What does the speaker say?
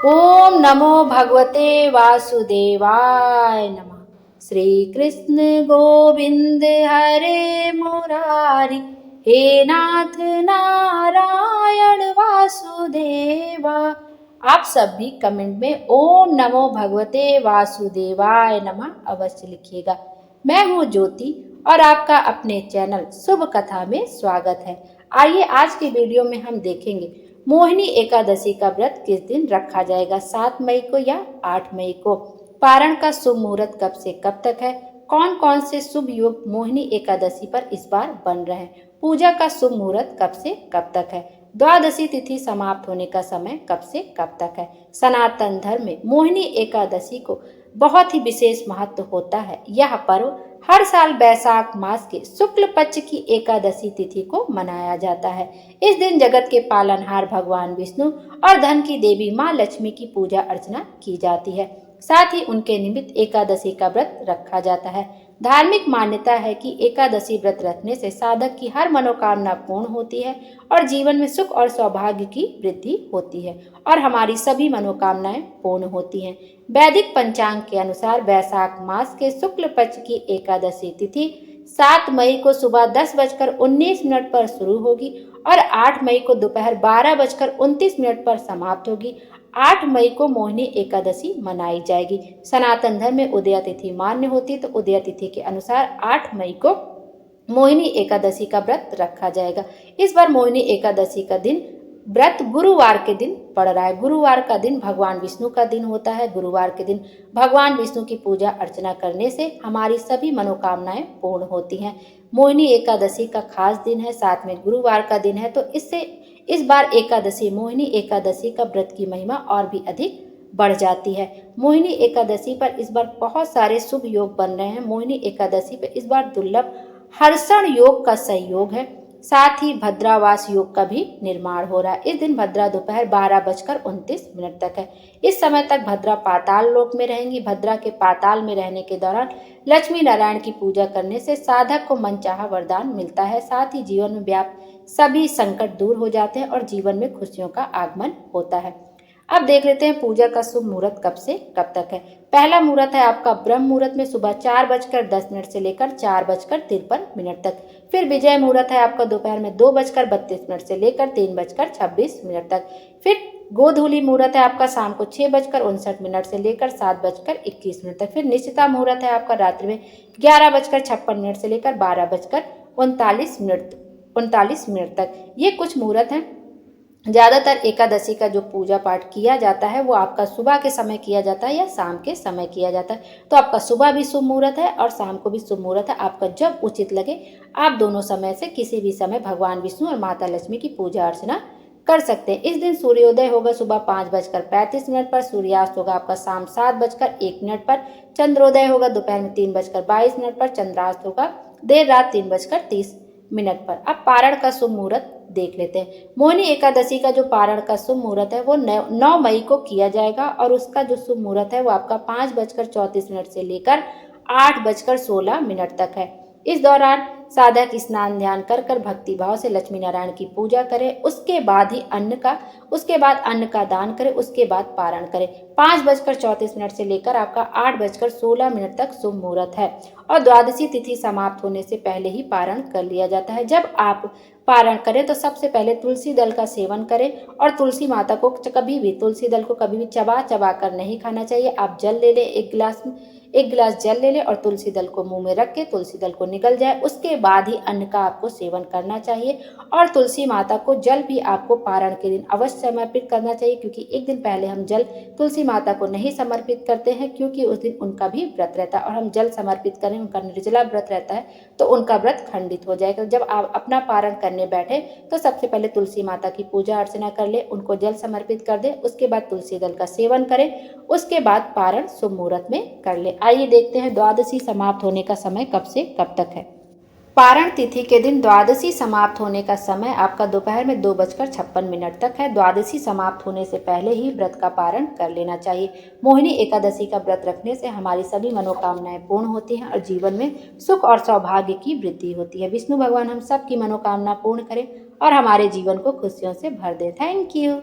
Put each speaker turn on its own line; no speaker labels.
ओम नमो भगवते वासुदेवाय नमः। श्री कृष्ण गोविंद हरे मुरारी, हे नाथ नारायण वासुदेवा। आप सब भी कमेंट में ओम नमो भगवते वासुदेवाय नमः अवश्य लिखिएगा। मैं हूँ ज्योति और आपका अपने चैनल शुभ कथा में स्वागत है। आइए आज की वीडियो में हम देखेंगे मोहिनी एकादशी का व्रत किस दिन रखा जाएगा, 7 मई को या 8 मई को। पारण का शुभ मुहूर्त कब से कब तक है, कौन कौन से शुभ योग मोहिनी एकादशी पर इस बार बन रहे हैं, पूजा का शुभ मुहूर्त कब से कब तक है, द्वादशी तिथि समाप्त होने का समय कब से कब तक है। सनातन धर्म में मोहिनी एकादशी को बहुत ही विशेष महत्व होता है। यह पर्व हर साल वैशाख मास के शुक्ल पक्ष की एकादशी तिथि को मनाया जाता है। इस दिन जगत के पालनहार भगवान विष्णु और धन की देवी माँ लक्ष्मी की पूजा अर्चना की जाती है। साथ ही उनके निमित्त एकादशी का व्रत रखा जाता है। धार्मिक मान्यता है कि एकादशी व्रत रखने से साधक की हर मनोकामना पूर्ण होती है और जीवन में सुख और सौभाग्य की वृद्धि होती है और हमारी सभी मनोकामनाएं पूर्ण होती हैं। वैदिक पंचांग के अनुसार वैशाख मास के शुक्ल पक्ष की एकादशी तिथि 7 मई को सुबह 10:19 पर शुरू होगी और 8 मई को दोपहर 12:29 पर समाप्त होगी। 8 मई को मोहिनी एकादशी मनाई जाएगी। सनातन धर्म में उदया तिथि मान्य होती है, तो उदया तिथि के अनुसार 8 मई को मोहिनी एकादशी का व्रत रखा जाएगा। इस बार मोहिनी एकादशी का दिन व्रत गुरुवार के दिन पड़ रहा है। गुरुवार का दिन भगवान विष्णु का दिन होता है। गुरुवार के दिन भगवान विष्णु की पूजा अर्चना करने से हमारी सभी मनोकामनाएं पूर्ण होती हैं। मोहिनी एकादशी का खास दिन है, साथ में गुरुवार का दिन है, तो इससे इस बार एकादशी मोहिनी एकादशी का व्रत की महिमा और भी अधिक बढ़ जाती है। मोहिनी एकादशी पर इस बार बहुत सारे शुभ योग बन रहे हैं। मोहिनी एकादशी पर इस बार दुर्लभ हर्षण योग का संयोग है। साथ ही भद्रावास योग का भी निर्माण हो रहा है। इस दिन भद्रा दोपहर 12:29 तक है। इस समय तक भद्रा पाताल लोक में रहेंगी। भद्रा के पाताल में रहने के दौरान लक्ष्मी नारायण की पूजा करने से साधक को मनचाहा वरदान मिलता है। साथ ही जीवन में व्याप्त सभी संकट दूर हो जाते हैं और जीवन में खुशियों का आगमन होता है। अब देख लेते हैं पूजा का शुभ मुहूर्त कब से कब तक है। पहला मुहूर्त है आपका ब्रह्म मुहूर्त में सुबह 4:10 से लेकर 4:53 तक। फिर विजय मुहूर्त है आपका दोपहर में 2:32 से लेकर 3:26 तक। फिर गोधूली मुहूर्त है आपका शाम को 6:59 से लेकर 7:21 तक। फिर निश्चिता मुहूर्त है आपका रात्रि में 11:56 से लेकर 12:39 तक। ये कुछ मुहूर्त हैं। ज्यादातर एकादशी का जो पूजा पाठ किया जाता है वो आपका सुबह के समय किया जाता है या शाम के समय किया जाता है। तो आपका सुबह भी शुभ मुहूर्त है और शाम को भी शुभ मुहूर्त है। आपका जब उचित लगे आप दोनों समय से किसी भी समय भगवान विष्णु और माता लक्ष्मी की पूजा अर्चना कर सकते हैं। इस दिन सूर्योदय होगा सुबह 5:35 पर, सूर्यास्त होगा आपका शाम 7:01 पर, चंद्रोदय होगा दोपहर में 3:22 पर, चंद्रास्त होगा देर रात 3:30 पर। अब पारण का शुभ मुहूर्त देख लेते हैं। मोहिनी एकादशी का जो पारण का शुभ मुहूर्त है वो 9 मई को किया जाएगा और उसका जो शुभ मुहूर्त है वो आपका 5:34 से लेकर 8:16 तक है। इस दौरान साधक स्नान ध्यान कर कर भक्ति भाव से लक्ष्मी नारायण की पूजा करें। उसके बाद अन्न का दान करें। उसके बाद पारण करें। 5:34 से लेकर आपका 8:16 तक शुभ मुहूर्त है और द्वादशी तिथि समाप्त होने से पहले ही पारण कर लिया जाता है। जब आप पारण करें तो सबसे पहले तुलसी दल का सेवन करें और तुलसी माता को तुलसी दल को कभी भी चबा चबा कर नहीं खाना चाहिए। आप जल ले लें, एक गिलास जल ले लें और तुलसी दल को मुंह में रख के तुलसी दल को निगल जाए। उसके बाद ही अन्न का आपको सेवन करना चाहिए और तुलसी माता को जल भी आपको पारण के दिन अवश्य समर्पित करना चाहिए, क्योंकि एक दिन पहले हम जल तुलसी माता को नहीं समर्पित करते हैं क्योंकि उस दिन उनका भी व्रत रहता है और हम जल समर्पित करें, उनका निर्जला व्रत रहता है तो उनका व्रत खंडित हो जाएगा। जब आप अपना पारण करने बैठे तो सबसे पहले तुलसी माता की पूजा अर्चना कर ले, उनको जल समर्पित कर दे, उसके बाद तुलसी दल का सेवन करें, उसके बाद पारण शुभ मुहूर्त में कर ले। आइए देखते हैं द्वादशी समाप्त होने का समय कब से कब तक है। पारण तिथि के दिन द्वादशी समाप्त होने का समय आपका दोपहर में 2:56 तक है। द्वादशी समाप्त होने से पहले ही व्रत का पारण कर लेना चाहिए। मोहिनी एकादशी का व्रत रखने से हमारी सभी मनोकामनाएं पूर्ण होती हैं और जीवन में सुख और सौभाग्य की वृद्धि होती है। विष्णु भगवान हम सब की मनोकामना पूर्ण करें और हमारे जीवन को खुशियों से भर दे। Thank you.